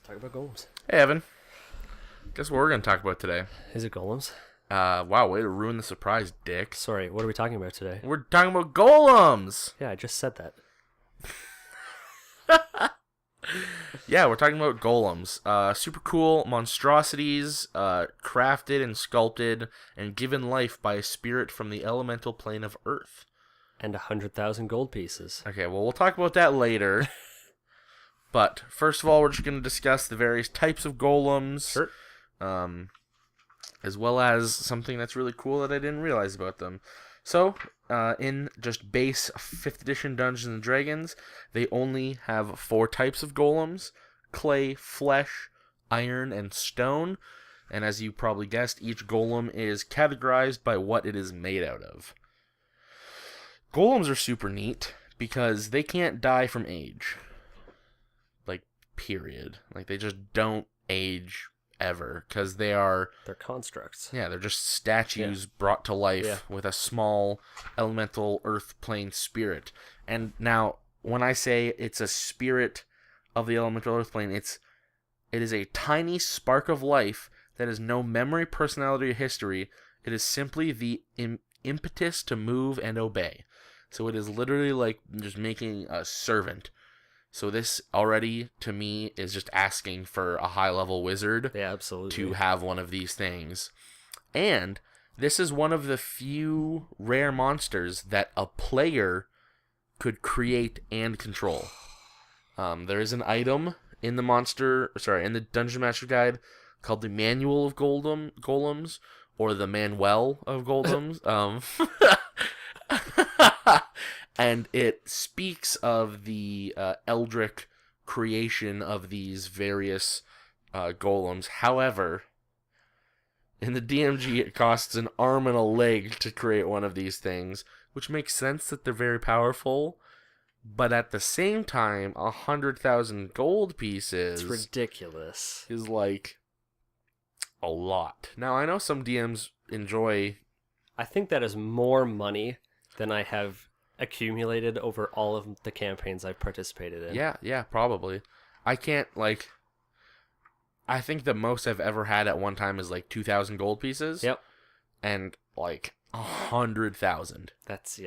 Talk about golems. Hey, Evan. Guess what we're going to talk about today? Is it golems? Wow, way to ruin the surprise, dick. Sorry, what are we talking about today? We're talking about golems! Yeah, I just said that. Yeah, we're talking about golems. Super cool monstrosities, crafted and sculpted and given life by a spirit from the elemental plane of Earth. And 100,000 gold pieces. Okay, well, we'll talk about that later. But first of all, we're just going to discuss the various types of golems. Sure. As well as something that's really cool that I didn't realize about them. So, in just base 5th edition Dungeons & Dragons, they only have 4 types of golems: clay, flesh, iron, and stone. And as you probably guessed, each golem is categorized by what it is made out of. Golems are super neat because they can't die from age. Like, period. Like, they just don't age ever, because they're constructs. Yeah, they're just statues brought to life with a small elemental earth plane spirit. And now, when I say it's a spirit of the elemental earth plane, it is a tiny spark of life that has no memory, personality, or history. It is simply the impetus to move and obey. So it is literally like just making a servant. So this already, to me, is just asking for a high-level wizard to have one of these things. And this is one of the few rare monsters that a player could create and control. There is an item in the in the Dungeon Master Guide called the Manual of Golems, or the Manuel of Golems. And it speaks of the eldritch creation of these various golems. However, in the DMG, it costs an arm and a leg to create one of these things, which makes sense that they're very powerful. But at the same time, 100,000 gold pieces... It's ridiculous. ...is like a lot. Now, I know some DMs enjoy... I think that is more money than I have accumulated over all of the campaigns I've participated in. Yeah, probably. I can't, I think the most I've ever had at one time is 2,000 gold pieces. Yep. And 100,000. That's,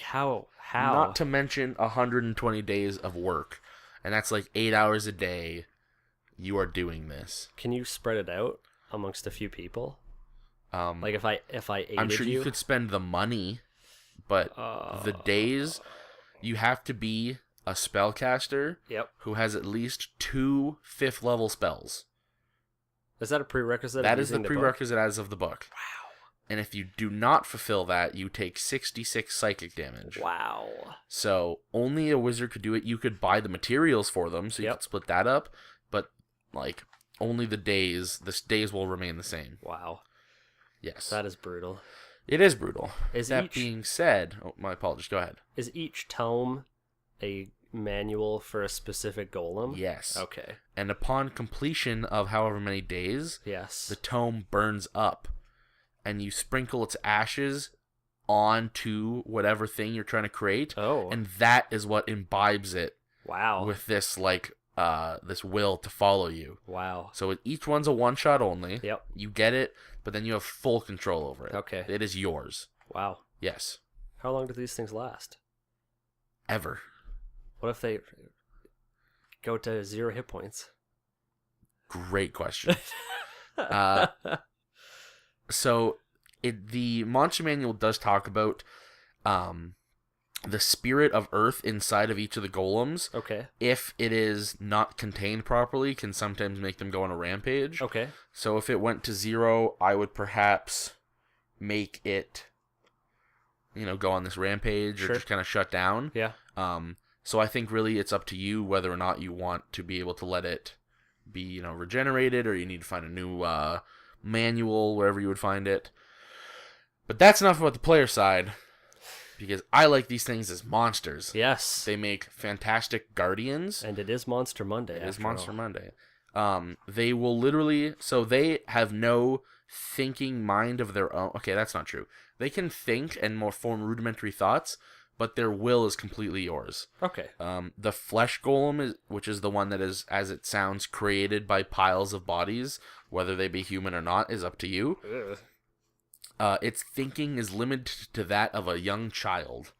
how? Not to mention 120 days of work. And that's 8 hours a day you are doing this. Can you spread it out amongst a few people? If I aided I'm sure you could spend the money, but the days, you have to be a spellcaster who has at least 2 5th level spells. Is that a prerequisite? That is the prerequisite as of the book. Wow. And if you do not fulfill that, you take 66 psychic damage. Wow. So only a wizard could do it. You could buy the materials for them, so you could split that up, but only the days will remain the same. Wow. Yes. That is brutal. It is brutal. Being said... Oh, my apologies. Go ahead. Is each tome a manual for a specific golem? Yes. Okay. And upon completion of however many days, the tome burns up, and you sprinkle its ashes onto whatever thing you're trying to create. Oh. And that is what imbibes it. Wow. With this, this will to follow you. Wow. So each one's a one-shot only. Yep. You get it, but then you have full control over it. Okay. It is yours. Wow. Yes. How long do these things last? Ever. What if they go to 0 hit points? Great question. So, the Monster Manual does talk about the spirit of Earth inside of each of the golems. Okay. If it is not contained properly, can sometimes make them go on a rampage. Okay. So if it went to 0, I would perhaps make it, go on this rampage or just kind of shut down. Yeah. So I think really it's up to you whether or not you want to be able to let it be, regenerated, or you need to find a new manual wherever you would find it. But that's enough about the player side. Because I like these things as monsters. Yes. They make fantastic guardians. And it is Monster Monday. It is Monster Monday. They will literally... So they have no thinking mind of their own. Okay, that's not true. They can think and more form rudimentary thoughts, but their will is completely yours. Okay. The flesh golem, which is the one that is, as it sounds, created by piles of bodies, whether they be human or not, is up to you. Its thinking is limited to that of a young child,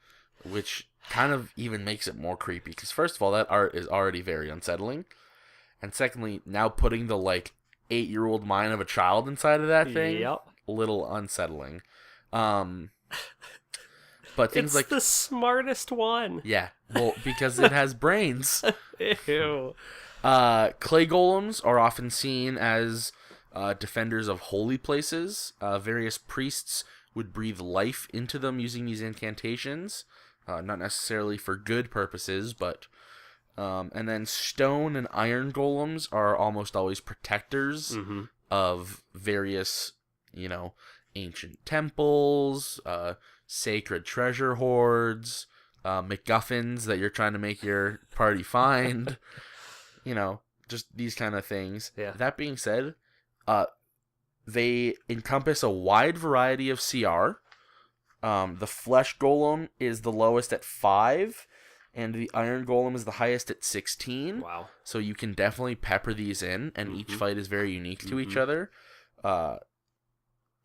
which kind of even makes it more creepy. Because first of all, that art is already very unsettling. And secondly, now putting the, 8-year-old mind of a child inside of that thing, Yep. a little unsettling. But things It's like... the smartest one. Yeah, well, because it has brains. Ew. Clay golems are often seen as defenders of holy places. Various priests would breathe life into them using these incantations. Not necessarily for good purposes, but... and then stone and iron golems are almost always protectors of various, ancient temples, sacred treasure hoards, MacGuffins that you're trying to make your party find, just these kind of things. Yeah. That being said, they encompass a wide variety of CR. The flesh golem is the lowest at 5, and the iron golem is the highest at 16. Wow. So you can definitely pepper these in, and each fight is very unique to each other.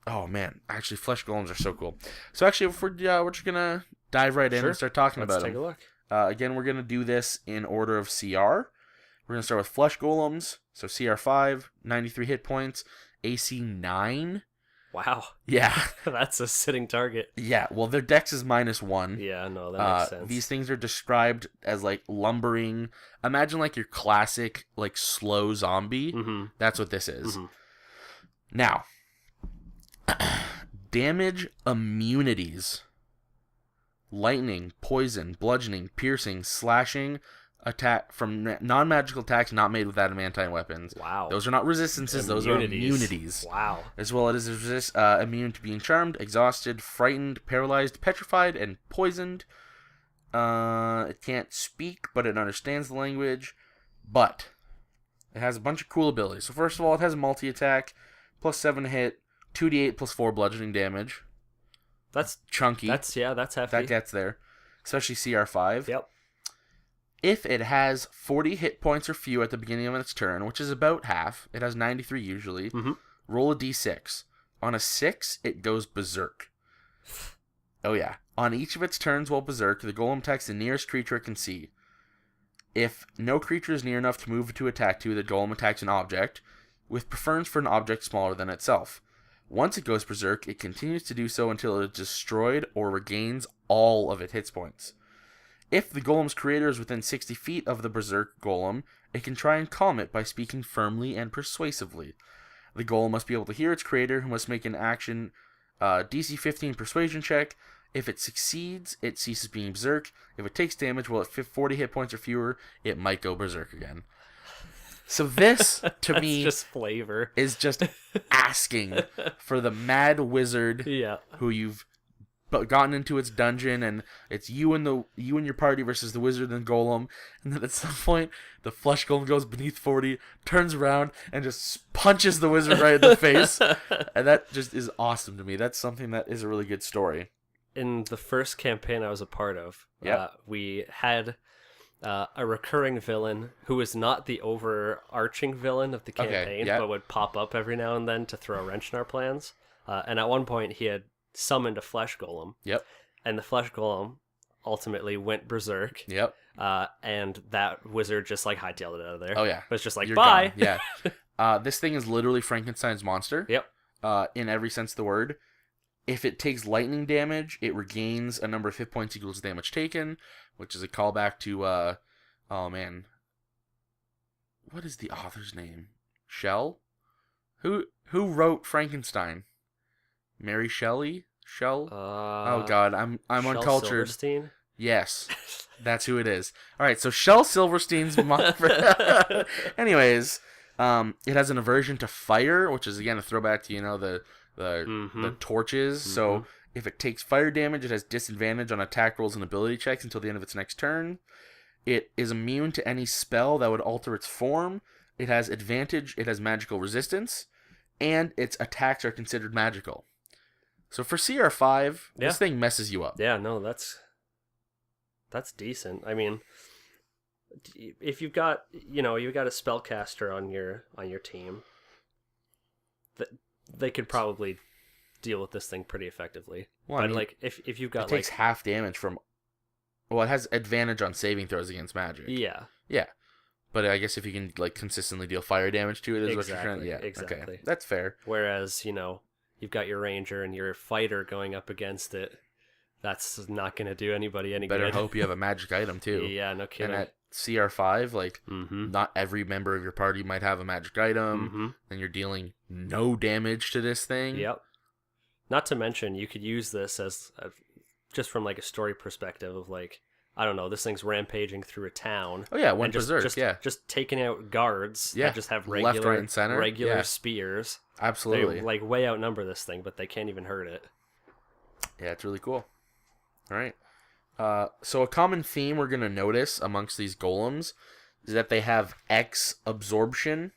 Oh man, actually, flesh golems are so cool. So actually, if we're just gonna dive right in and start talking about them. Let's take a look. Again, we're gonna do this in order of CR. We're gonna start with flesh golems. So CR 5, 93 hit points, AC 9. Wow. Yeah. That's a sitting target. Yeah. Well, their dex is -1. Yeah, no, that makes sense. These things are described as lumbering. Imagine your classic slow zombie. That's what this is. Now, damage immunities: lightning, poison, bludgeoning, piercing, slashing, attack from non-magical attacks not made with adamantine weapons. Wow. Those are not resistances, those are immunities. Wow. As well as immune to being charmed, exhausted, frightened, paralyzed, petrified, and poisoned. It can't speak, but it understands the language. But it has a bunch of cool abilities. So first of all, it has multi-attack, +7 hit, 2d8 +4 bludgeoning damage. That's chunky. That's hefty. That gets there. Especially CR5. Yep. If it has 40 hit points or fewer at the beginning of its turn, which is about half, it has 93 usually, roll a d6. On a 6, it goes berserk. Oh yeah. On each of its turns while berserk, the golem attacks the nearest creature it can see. If no creature is near enough to move to attack to, the golem attacks an object, with preference for an object smaller than itself. Once it goes berserk, it continues to do so until it is destroyed or regains all of its hit points. If the golem's creator is within 60 feet of the berserk golem, it can try and calm it by speaking firmly and persuasively. The golem must be able to hear its creator, who must make an action DC 15 persuasion check. If it succeeds, it ceases being berserk. If it takes damage while at 40 hit points or fewer, it might go berserk again. So this, to me, just flavor. Is just asking for the mad wizard who you've gotten into its dungeon, and it's you and your party versus the wizard and golem, and then at some point the flesh golem goes beneath 40, turns around and just punches the wizard right in the face, and that just is awesome to me. That's something that is a really good story. In the first campaign I was a part of, we had a recurring villain who was not the overarching villain of the campaign, but would pop up every now and then to throw a wrench in our plans. And at one point he had summoned a flesh golem. Yep. And the flesh golem ultimately went berserk. Yep. And that wizard just hightailed it out of there. Oh yeah. It was just You're bye. Gone. Yeah. This thing is literally Frankenstein's monster. Yep. In every sense of the word. If it takes lightning damage, it regains a number of hit points equals damage taken, which is a callback to oh man. What is the author's name? Shell? Who wrote Frankenstein? Mary Shelley? Oh god, I'm Shel uncultured. Silverstein? Yes. That's who it is. Alright, so Shel Silverstein's anyways, it has an aversion to fire, which is again a throwback to the torches. So if it takes fire damage, it has disadvantage on attack rolls and ability checks until the end of its next turn. It is immune to any spell that would alter its form. It has advantage, it has magical resistance, and its attacks are considered magical. So for CR5, this thing messes you up. Yeah, no, that's That's decent. I mean, if you've got you've got a spellcaster on your team, they could probably deal with this thing pretty effectively. Well, but I mean, like if you've got, it takes half damage from. Well, it has advantage on saving throws against magic. Yeah. Yeah. But I guess if you can like consistently deal fire damage to it, is what you're trying. Yeah. Exactly. Okay. That's fair. Whereas you've got your ranger and your fighter going up against it. That's not going to do anybody any Better good. hope you have a magic item too. Yeah, no kidding. And at CR5, like not every member of your party might have a magic item, and you're dealing no damage to this thing. Yep. Not to mention, you could use this as just from like a story perspective of like, I don't know, this thing's rampaging through a town. Oh yeah, one berserk. Just taking out guards. Yeah, that just have regular, left, right, and center. Regular spears. Absolutely. They like way outnumber this thing, but they can't even hurt it. Yeah, it's really cool. All right. So a common theme we're gonna notice amongst these golems is that they have X absorption,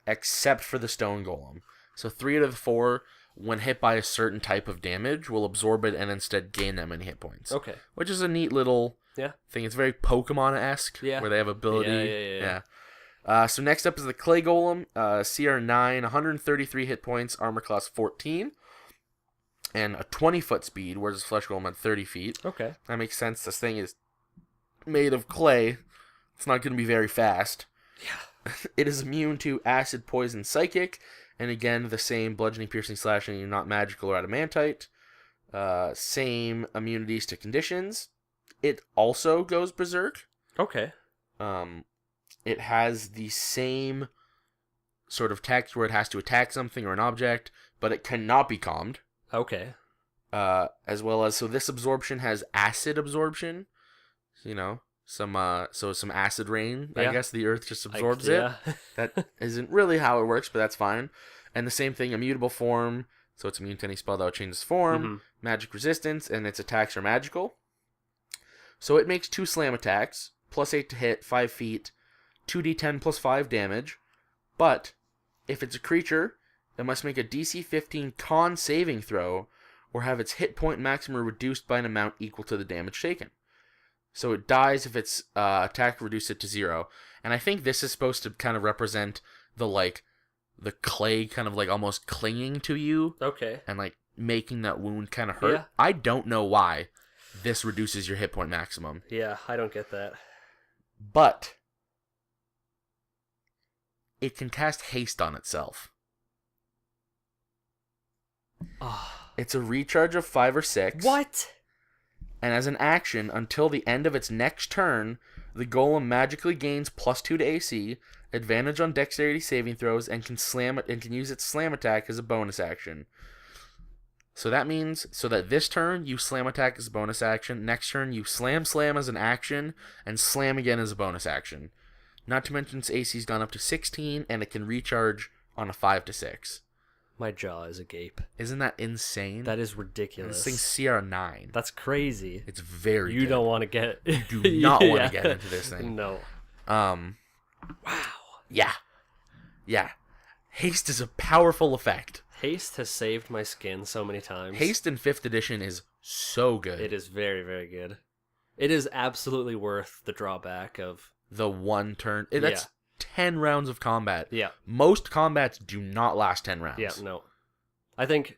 except for the stone golem. So 3 out of the 4. When hit by a certain type of damage, will absorb it and instead gain that many hit points. Okay. Which is a neat little thing. It's very Pokemon-esque, where they have ability. Yeah. So next up is the Clay Golem, CR9, 133 hit points, armor class 14, and a 20-foot speed, whereas the Flesh Golem had 30 feet. Okay. That makes sense. This thing is made of clay. It's not going to be very fast. Yeah. It is immune to acid, poison, psychic. And again, the same bludgeoning, piercing, slashing, not magical or adamantite. Same immunities to conditions. It also goes berserk. Okay. It has the same sort of text where it has to attack something or an object, but it cannot be calmed. Okay. As well as, so this absorption has acid absorption. Some acid rain. I guess the earth just absorbs it. That isn't really how it works, but that's fine. And the same thing, immutable form. So it's immune to any spell that would change its form. Magic resistance, and its attacks are magical. So it makes 2 slam attacks, plus 8 to hit, 5 feet, 2d10 plus 5 damage. But if it's a creature, it must make a DC 15 con saving throw, or have its hit point maximum reduced by an amount equal to the damage taken. So it dies if its attack reduces it to 0. And I think this is supposed to kind of represent the clay kind of like almost clinging to you. Okay. And like making that wound kind of hurt. Yeah. I don't know why this reduces your hit point maximum. Yeah, I don't get that. But it can cast haste on itself. It's a recharge of 5 or 6. What? And as an action, until the end of its next turn, the golem magically gains +2 to AC, advantage on dexterity saving throws, and can use its slam attack as a bonus action. So that means, that this turn you slam attack as a bonus action, next turn you slam as an action, and slam again as a bonus action. Not to mention its AC's gone up to 16, and it can recharge on a 5 to 6. My jaw is agape. Isn't that insane? That is ridiculous. This thing's CR9. That's crazy. It's very You good. don't want to get... You do not want to get into this thing. No. Wow. Yeah. Haste is a powerful effect. Haste has saved my skin so many times. Haste in 5th edition is so good. It is very, very good. It is absolutely worth the drawback of... The one turn... That's 10 rounds of combat. Yeah. Most combats do not last 10 rounds. Yeah, no. I think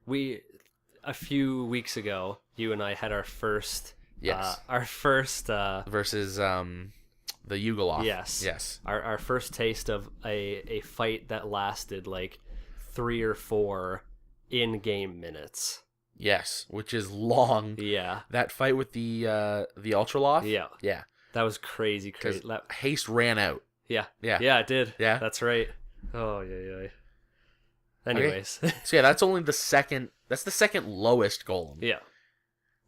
a few weeks ago, you and I had our first... Yes. Versus... the Yugoloth. Yes. Our first taste of a fight that lasted like 3 or 4 in-game minutes. Yes, which is long. Yeah. That fight with the Ultraloth? Yeah. Yeah. That was crazy. Haste ran out. Yeah. Yeah. Yeah, it did. Yeah. That's right. Oh, yeah. Anyways. Okay. So yeah, that's only the second lowest golem. Yeah.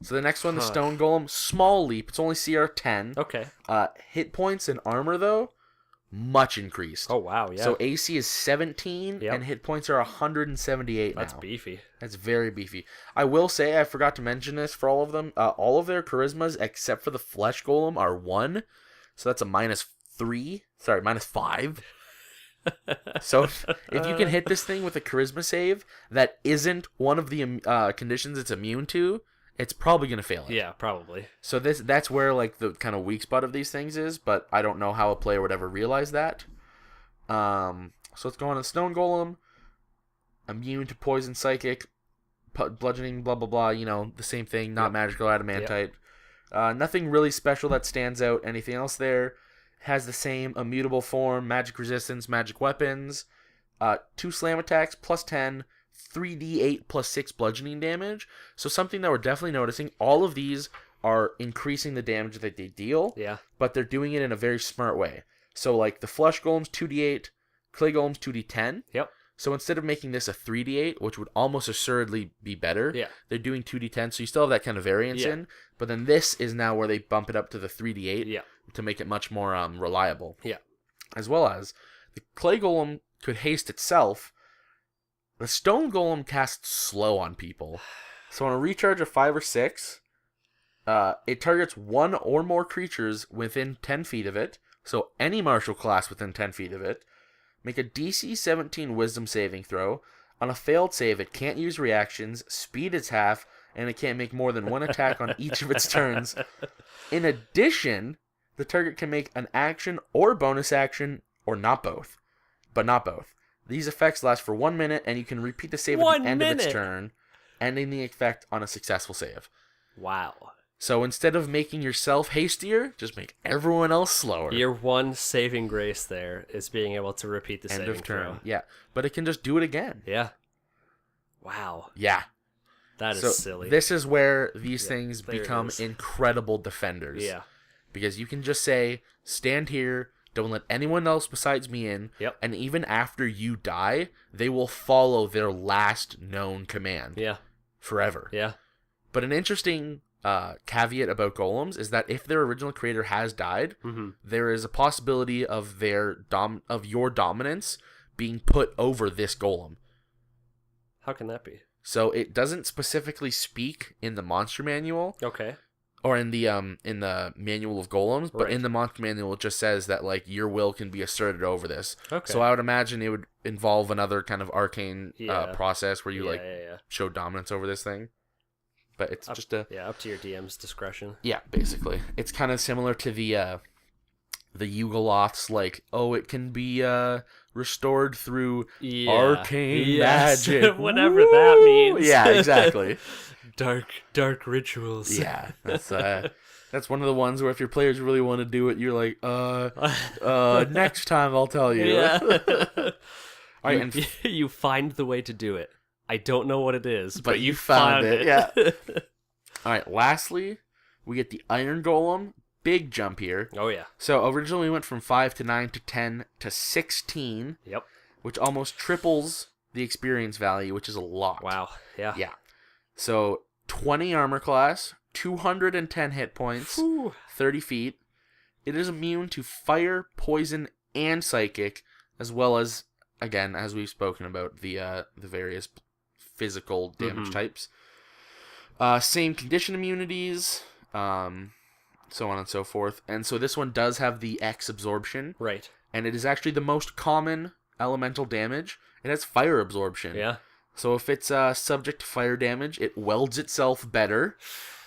So the next one, the stone golem, small leap. It's only CR 10. Okay. Hit points and armor though, much increased. Oh wow, yeah. So AC is 17 and hit points are 178 now. That's beefy. That's very beefy. I will say, I forgot to mention this for all of them. All of their charismas except for the flesh golem are 1. So that's a -5. So if you can hit this thing with a charisma save that isn't one of the conditions it's immune to, it's probably going to fail it. Yeah, probably. So that's where like the kind of weak spot of these things is, but I don't know how a player would ever realize that. So let's go on to Stone Golem. Immune to poison, psychic, bludgeoning, blah blah blah. The same thing. Not magical, adamantite. Nothing really special that stands out. Anything else there? Has the same immutable form, magic resistance, magic weapons. 2 slam attacks plus 10. 3d8 plus 6 bludgeoning damage. So something that we're definitely noticing, all of these are increasing the damage that they deal. Yeah. But they're doing it in a very smart way. So like the Flesh Golems 2d8, Clay Golems 2d10. Yep. So instead of making this a 3d8, which would almost assuredly be better, they're doing 2d10. So you still have that kind of variance in. But then this is now where they bump it up to the 3d8 to make it much more reliable. Yeah. As well as the Clay Golem could haste itself. The Stone Golem casts slow on people. So on a recharge of 5 or 6, it targets 1 or more creatures within 10 feet of it. So any martial class within 10 feet of it. Make a DC 17 Wisdom saving throw. On a failed save, it can't use reactions, speed is half, and it can't make more than 1 attack on each of its turns. In addition, the target can make an action or bonus action, or not both. But not both. These effects last for 1 minute, and you can repeat the save at the end of its turn, ending the effect on a successful save. Wow. So instead of making yourself hastier, just make everyone else slower. Your one saving grace there is being able to repeat the saving throw. Yeah, but it can just do it again. Yeah. Wow. Yeah. That is silly. This is where these things become incredible defenders. Yeah. Because you can just say, stand here, don't let anyone else besides me in, and even after you die, they will follow their last known command. Yeah. Forever. Yeah. But an interesting caveat about golems is that if their original creator has died, there is a possibility of your dominance being put over this golem. How can that be? So it doesn't specifically speak in the monster manual. Okay. Or in the manual of golems, but in the monster manual it just says that like your will can be asserted over this. Okay. So I would imagine it would involve another kind of arcane process where you show dominance over this thing. But it's just up to your DM's discretion. Yeah, basically. It's kind of similar to the Yugoloths, like, it can be restored through arcane magic. Whatever that means. Yeah, exactly. Dark rituals. Yeah, that's one of the ones where if your players really want to do it, you're like, next time I'll tell you. Yeah. All right, and you find the way to do it. I don't know what it is, but you found it. Yeah. All right, lastly, we get the Iron Golem. Big jump here. Oh, yeah. So originally we went from 5 to 9 to 10 to 16. Yep. Which almost triples the experience value, which is a lot. Wow. Yeah. Yeah. So 20 armor class, 210 hit points, 30 feet. It is immune to fire, poison, and psychic, as well as, again, as we've spoken about, the various physical damage types. Same condition immunities, so on and so forth. And so this one does have the X absorption. Right. And it is actually the most common elemental damage. It has fire absorption. Yeah. So if it's subject to fire damage, it welds itself better,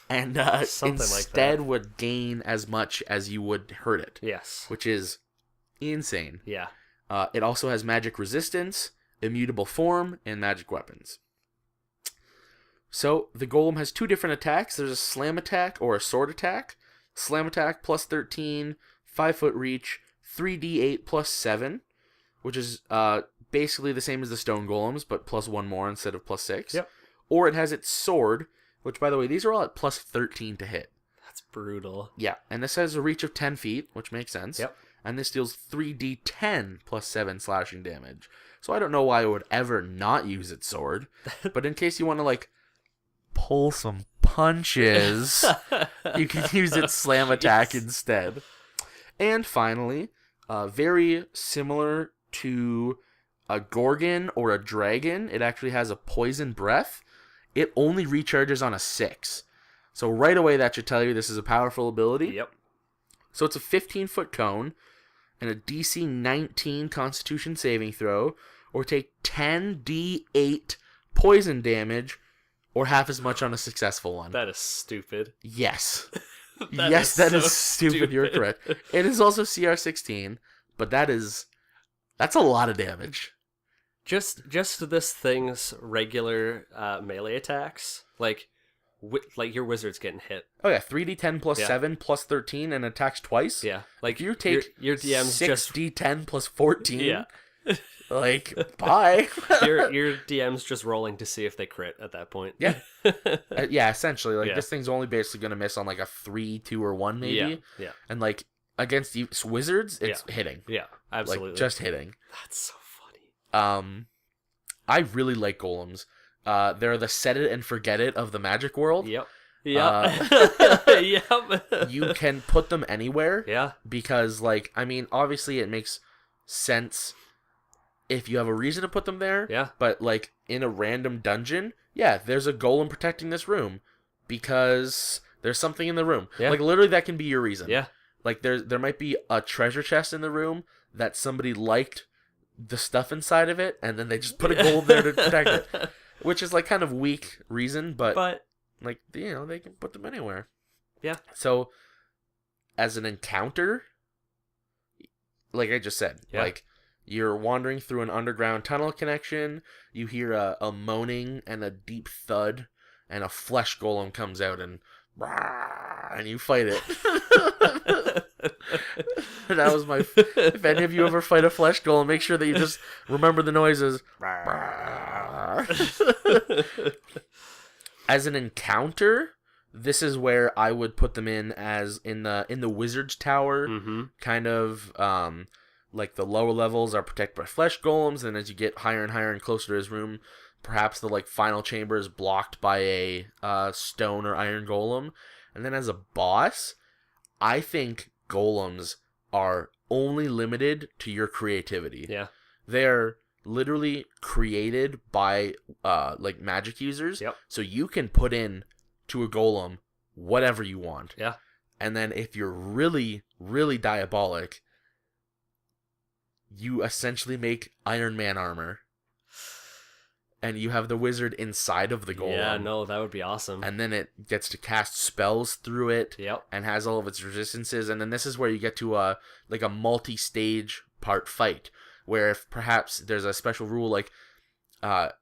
and instead would gain as much as you would hurt it. Yes. Which is insane. Yeah. It also has magic resistance, immutable form, and magic weapons. So the golem has 2 different attacks. There's a slam attack or a sword attack. Slam attack plus 13, 5-foot reach, 3d8 plus 7, which is basically the same as the stone golems, but plus 1 more instead of plus 6. Yep. Or it has its sword, which, by the way, these are all at plus 13 to hit. That's brutal. Yeah, and this has a reach of 10 feet, which makes sense. Yep. And this deals 3d10 plus 7 slashing damage. So I don't know why it would ever not use its sword, but in case you want to, like, pull some punches, you can use its slam attack instead. And finally, very similar to a Gorgon or a Dragon, it actually has a poison breath. It only recharges on a 6. So right away that should tell you this is a powerful ability. Yep. So it's a 15-foot cone and a DC 19 Constitution saving throw, or take 10d8 poison damage, or half as much on a successful one. That is stupid. Yes. Yes, that is stupid. You're correct. It is also CR16, but that's a lot of damage. Just this thing's regular melee attacks, like your wizard's getting hit. Oh yeah, 3d10 plus 7 plus 13 and attacks twice. Yeah, like you take your DM's 6d10 plus 14. Yeah. Like, bye. your DM's just rolling to see if they crit at that point. Yeah. Yeah, essentially. Like, this thing's only basically going to miss on, like, a 3, 2, or 1, maybe. Yeah. And, like, against wizards, it's hitting. Yeah, absolutely. Like, just hitting. That's so funny. I really like golems. They're the set it and forget it of the magic world. Yep. Yep. You can put them anywhere. Yeah. Because, like, I mean, obviously it makes sense if you have a reason to put them there. Yeah. But, like, in a random dungeon, there's a golem protecting this room because there's something in the room. Yeah. Like, literally, that can be your reason. Yeah. Like, there might be a treasure chest in the room that somebody liked the stuff inside of it, and then they just put a golem there to protect it. Which is, like, kind of weak reason, but like, you know, they can put them anywhere. Yeah. So, as an encounter, like I just said, like, you're wandering through an underground tunnel connection, you hear a moaning and a deep thud, and a flesh golem comes out and you fight it. That was my... If any of you ever fight a flesh golem, make sure that you just remember the noises. As an encounter, this is where I would put them in as in the wizard's tower, kind of... like, the lower levels are protected by flesh golems, and as you get higher and higher and closer to his room, perhaps the, like, final chamber is blocked by a stone or iron golem. And then as a boss, I think golems are only limited to your creativity. Yeah. They're literally created by, like, magic users. Yep. So you can put in to a golem whatever you want. Yeah. And then if you're really, really diabolic... you essentially make Iron Man armor. And you have the wizard inside of the golem. Yeah, no, that would be awesome. And then it gets to cast spells through it. Yep. And has all of its resistances. And then this is where you get to a multi-stage part fight. Where if perhaps there's a special rule, like,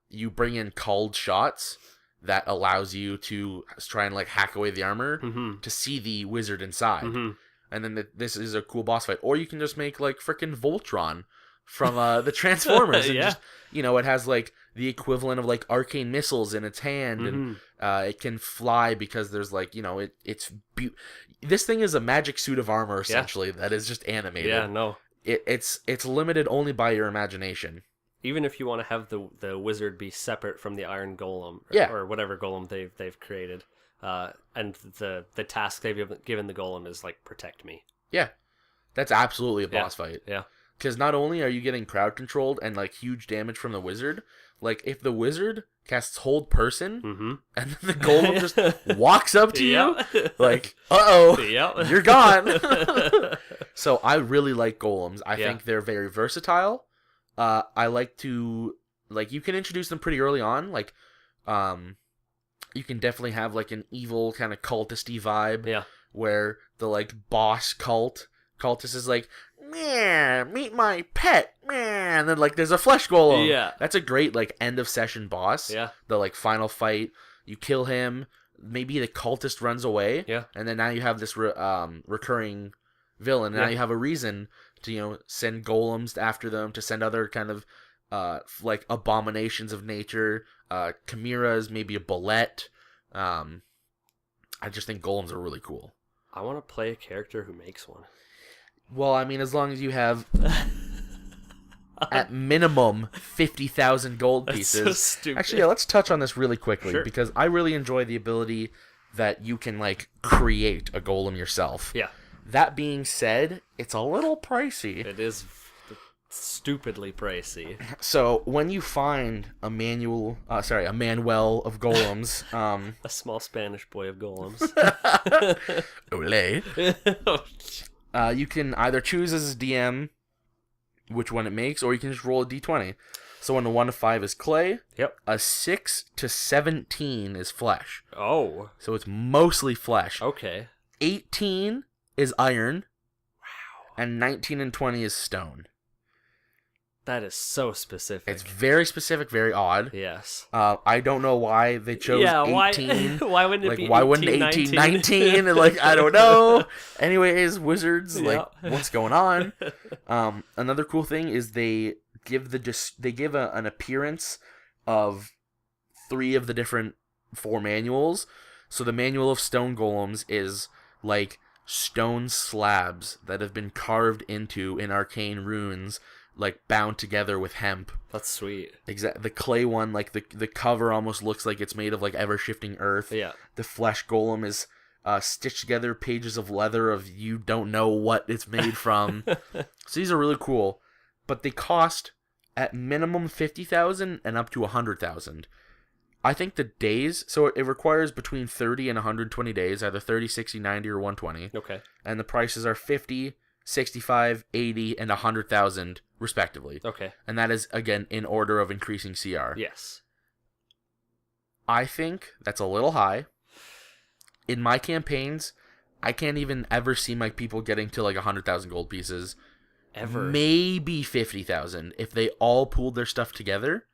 you bring in called shots that allows you to try and, like, hack away the armor to see the wizard inside. And then this is a cool boss fight. Or you can just make, like, frickin' Voltron from the Transformers. And just, you know, it has, like, the equivalent of, like, arcane missiles in its hand. And it can fly because there's, like, you know, this thing is a magic suit of armor, essentially, that is just animated. Yeah, no. It's limited only by your imagination. Even if you want to have the wizard be separate from the iron golem. Or whatever golem they've created. And the task they've given the golem is, like, protect me. Yeah. That's absolutely a boss fight. Yeah. Because not only are you getting crowd controlled and, like, huge damage from the wizard, like, if the wizard casts hold person, and then the golem just walks up to you, like, uh-oh, you're gone. So I really like golems. I think they're very versatile. I like to, like, you can introduce them pretty early on, like, you can definitely have, like, an evil kind of cultisty vibe. Yeah. Where the, like, boss cultist is like, man, meet my pet, man. And then, like, there's a flesh golem. Yeah. That's a great, like, end of session boss. Yeah. The, like, final fight. You kill him. Maybe the cultist runs away. Yeah. And then now you have this recurring villain. And now you have a reason to, you know, send golems after them, to send other kind of, like, abominations of nature. Chimeras, maybe a bullet. I just think golems are really cool. I want to play a character who makes one. Well, I mean, as long as you have at minimum 50,000 gold pieces. That's so stupid. Actually, let's touch on this really quickly because I really enjoy the ability that you can, like, create a golem yourself. Yeah. That being said, it's a little pricey. It is stupidly pricey. So when you find a manual of golems, a small Spanish boy of golems, Olé. You can either choose as a DM which one it makes, or you can just roll a d20. So when a 1 to 5 is clay, Yep. a 6 to 17 is flesh. Oh. So it's mostly flesh. Okay. 18 is iron. Wow. And 19 and 20 is stone. That is so specific. It's very specific, very odd. Yes. I don't know why they chose 18. Why wouldn't it be why 18, wouldn't 18, 19? And I don't know. Anyways, wizards, what's going on? Another cool thing is they give an appearance of 3 of the different 4 manuals. So the manual of stone golems is stone slabs that have been carved into in arcane runes, bound together with hemp. That's sweet. The clay one, the cover almost looks like it's made of ever-shifting earth. Yeah. The flesh golem is stitched together pages of leather of you don't know what it's made from. So these are really cool, but they cost at minimum 50,000 and up to 100,000. I think the days, so it requires between 30 and 120 days, either 30, 60, 90, or 120. Okay. And the prices are 50, 65, 80, and 100,000 respectively. Okay. And that is, again, in order of increasing CR. Yes. I think that's a little high. In my campaigns, I can't even ever see my people getting to 100,000 gold pieces. Ever. Maybe 50,000 if they all pooled their stuff together.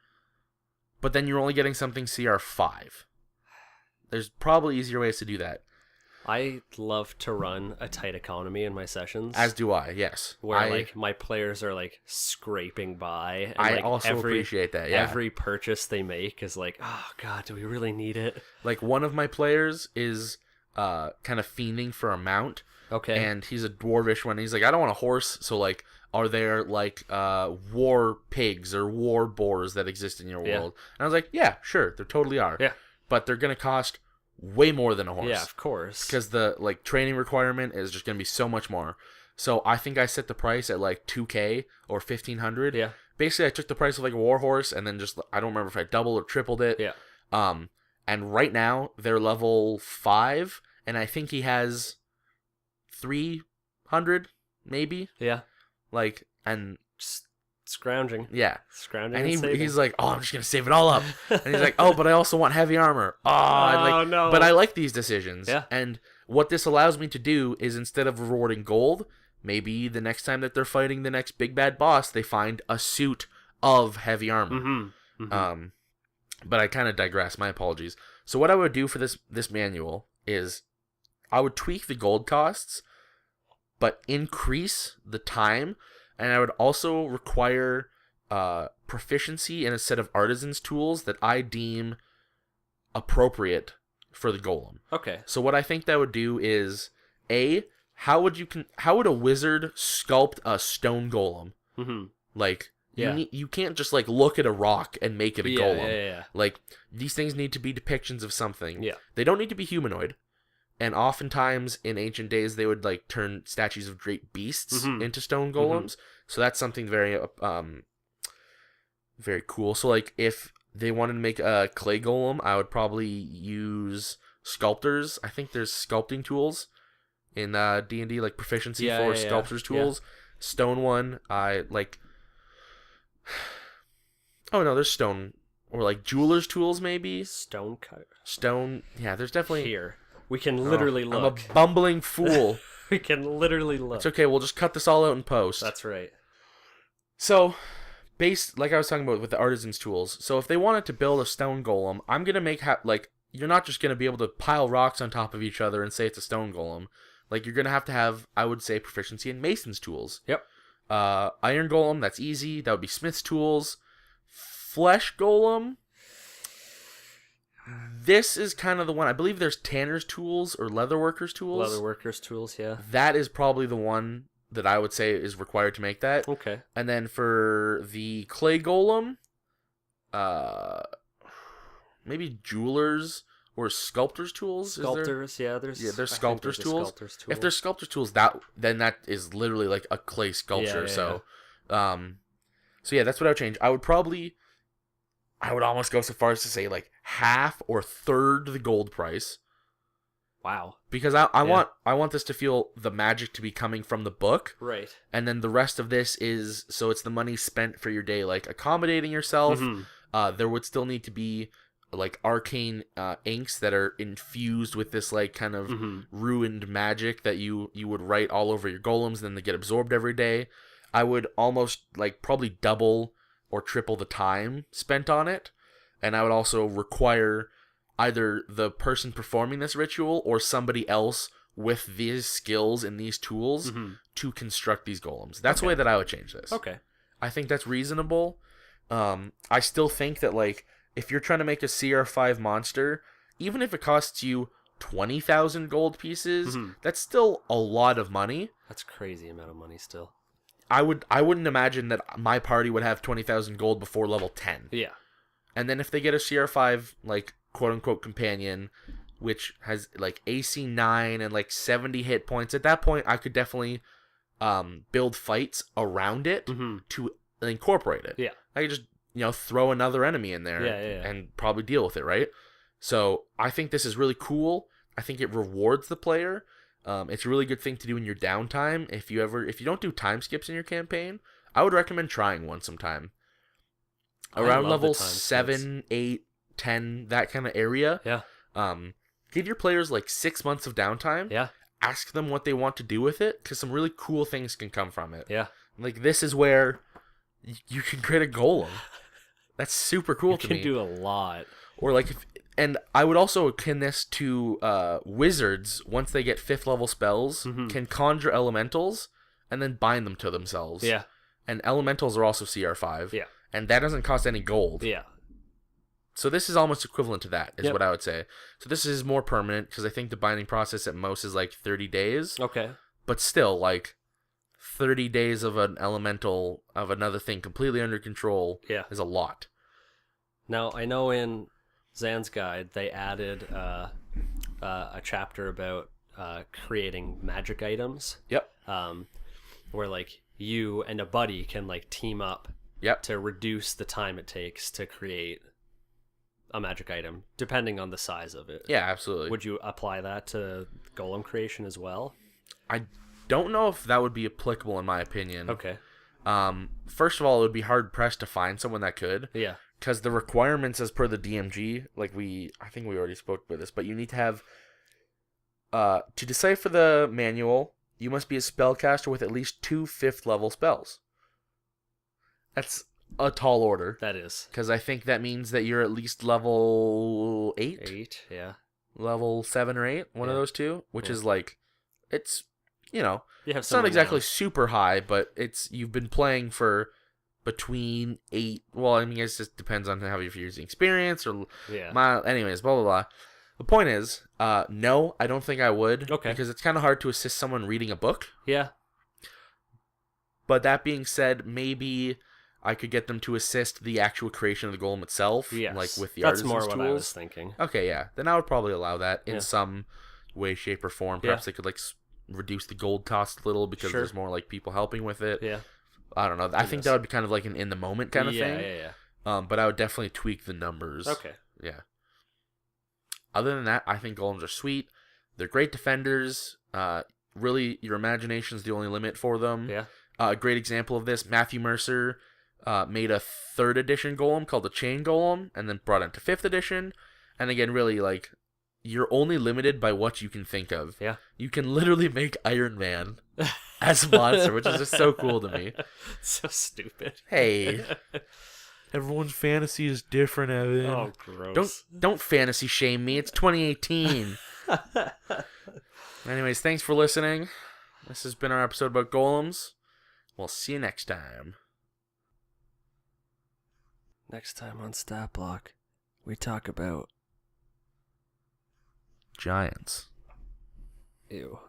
But then you're only getting something CR 5. There's probably easier ways to do that. I love to run a tight economy in my sessions. As do I, yes. Where my players are scraping by. And, I also appreciate that, yeah. Every purchase they make is oh god, do we really need it? One of my players is kind of fiending for a mount. Okay. And he's a dwarvish one. He's I don't want a horse, so are there war pigs or war boars that exist in your world? And I was yeah, sure, there totally are. Yeah. But they're gonna cost way more than a horse. Yeah, of course. Because the training requirement is just gonna be so much more. So I think I set the price at 2K or 1,500. Yeah. Basically, I took the price of a war horse and then just I don't remember if I doubled or tripled it. Yeah. And right now they're level 5, and I think he has 300 maybe. Yeah. And just scrounging. Yeah. Scrounging. And he's oh, I'm just gonna save it all up. And he's oh, but I also want heavy armor. Oh, no. But I like these decisions. Yeah. And what this allows me to do is, instead of rewarding gold, maybe the next time that they're fighting the next big bad boss, they find a suit of heavy armor. Mm-hmm. Mm-hmm. But I kind of digress. My apologies. So what I would do for this manual is I would tweak the gold costs, but increase the time, and I would also require proficiency in a set of artisans tools that I deem appropriate for the golem. Okay. So what I think that would do is, how would a wizard sculpt a stone golem? Mm-hmm. You can't just look at a rock and make it a golem. Yeah. These things need to be depictions of something. Yeah. They don't need to be humanoid. And oftentimes in ancient days they would turn statues of great beasts into stone golems. Mm-hmm. So that's something very very cool. So if they wanted to make a clay golem, I would probably use sculptors. I think there's sculpting tools in D&D, proficiency for sculptors tools. Yeah. Stone one, I like. Oh no, there's stone or jewelers tools maybe. Stone cut. Stone, yeah. There's definitely here. We can literally look. I'm a bumbling fool. We can literally look. It's okay. We'll just cut this all out in post. That's right. So, like I was talking about with the artisans tools. So if they wanted to build a stone golem, I'm gonna make you're not just gonna be able to pile rocks on top of each other and say it's a stone golem. You're gonna have to have, I would say, proficiency in mason's tools. Yep. Iron golem, that's easy. That would be smith's tools. Flesh golem. This is kind of the one. I believe there's tanner's tools or leatherworker's tools. Leatherworker's tools, yeah. That is probably the one that I would say is required to make that. Okay. And then for the clay golem, maybe jewelers or sculptor's tools. Sculptors, there's sculptor's tools. If there's sculptor's tools, then that is literally a clay sculpture. So yeah, that's what I would change. I would almost go so far as to say half or third the gold price. Wow. Because I want this to feel the magic to be coming from the book. Right. And then the rest of this is, so it's the money spent for your day, like accommodating yourself. Mm-hmm. There would still need to be like arcane inks that are infused with this like kind of ruined magic that you would write all over your golems, then they get absorbed every day. I would almost like probably double or triple the time spent on it. And I would also require either the person performing this ritual or somebody else with these skills and these tools to construct these golems. That's the way that I would change this. Okay. I think that's reasonable. I still think that, like, if you're trying to make a CR5 monster, even if it costs you 20,000 gold pieces, that's still a lot of money. That's a crazy amount of money still. I wouldn't imagine that my party would have 20,000 gold before level 10. Yeah. And then if they get a CR5, like, quote-unquote companion, which has, like, AC 9 and, like, 70 hit points, at that point, I could definitely build fights around it to incorporate it. Yeah. I could just, throw another enemy in there and probably deal with it, right? So I think this is really cool. I think it rewards the player. It's a really good thing to do in your downtime. If you don't do time skips in your campaign, I would recommend trying one sometime. Around level 7, 8, 10, that kind of area. Yeah. Give your players like 6 months of downtime. Yeah. Ask them what they want to do with it, because some really cool things can come from it. Yeah. Like, this is where you can create a golem. That's super cool to me. You can do a lot. Or like, and I would also akin this to wizards. Once they get 5th level spells, can conjure elementals and then bind them to themselves. Yeah. And elementals are also CR5. Yeah. And that doesn't cost any gold. Yeah. So this is almost equivalent to that, is what I would say. So this is more permanent, because I think the binding process at most is like 30 days. Okay. But still, like, 30 days of an elemental of another thing completely under control is a lot. Now, I know in Zan's Guide, they added a chapter about creating magic items. Yep. Where, like, you and a buddy can, like, team up to reduce the time it takes to create a magic item, depending on the size of it. Yeah, absolutely. Would you apply that to golem creation as well? I don't know if that would be applicable, in my opinion. Okay. First of all, it would be hard-pressed to find someone that could. Yeah. Because the requirements as per the DMG, like I think we already spoke about this, but you need to have, to decipher the manual, you must be a spellcaster with at least 2 5th level spells. That's a tall order. That is. Because I think that means that you're at least level 8? 8, yeah. Level 7 or 8, one of those two, which is like, it's, it's not exactly super high, but you've been playing for between 8, well, I mean, it just depends on how you're using experience or anyways, blah, blah, blah. The point is, no, I don't think I would. Okay. Because it's kind of hard to assist someone reading a book. Yeah. But that being said, maybe I could get them to assist the actual creation of the golem itself. Yes. Like with the That's artisan's more tools. what I was thinking. Okay, yeah. Then I would probably allow that in some way, shape, or form. Perhaps they could like reduce the gold cost a little because there's more like people helping with it. Yeah. I don't know. I think that would be kind of like an in the moment kind of thing. Yeah. But I would definitely tweak the numbers. Okay. Yeah. Other than that, I think golems are sweet. They're great defenders. Really, your imagination's the only limit for them. Yeah. A great example of this, Matthew Mercer made a 3rd edition golem called the Chain Golem, and then brought it to 5th edition. And again, really, like, you're only limited by what you can think of. Yeah. You can literally make Iron Man as a monster, which is just so cool to me. So stupid. Hey. Everyone's fantasy is different, Evan. Oh, gross. Don't fantasy shame me. It's 2018. Anyways, thanks for listening. This has been our episode about golems. We'll see you next time. Next time on Stat Block, we talk about giants. Ew.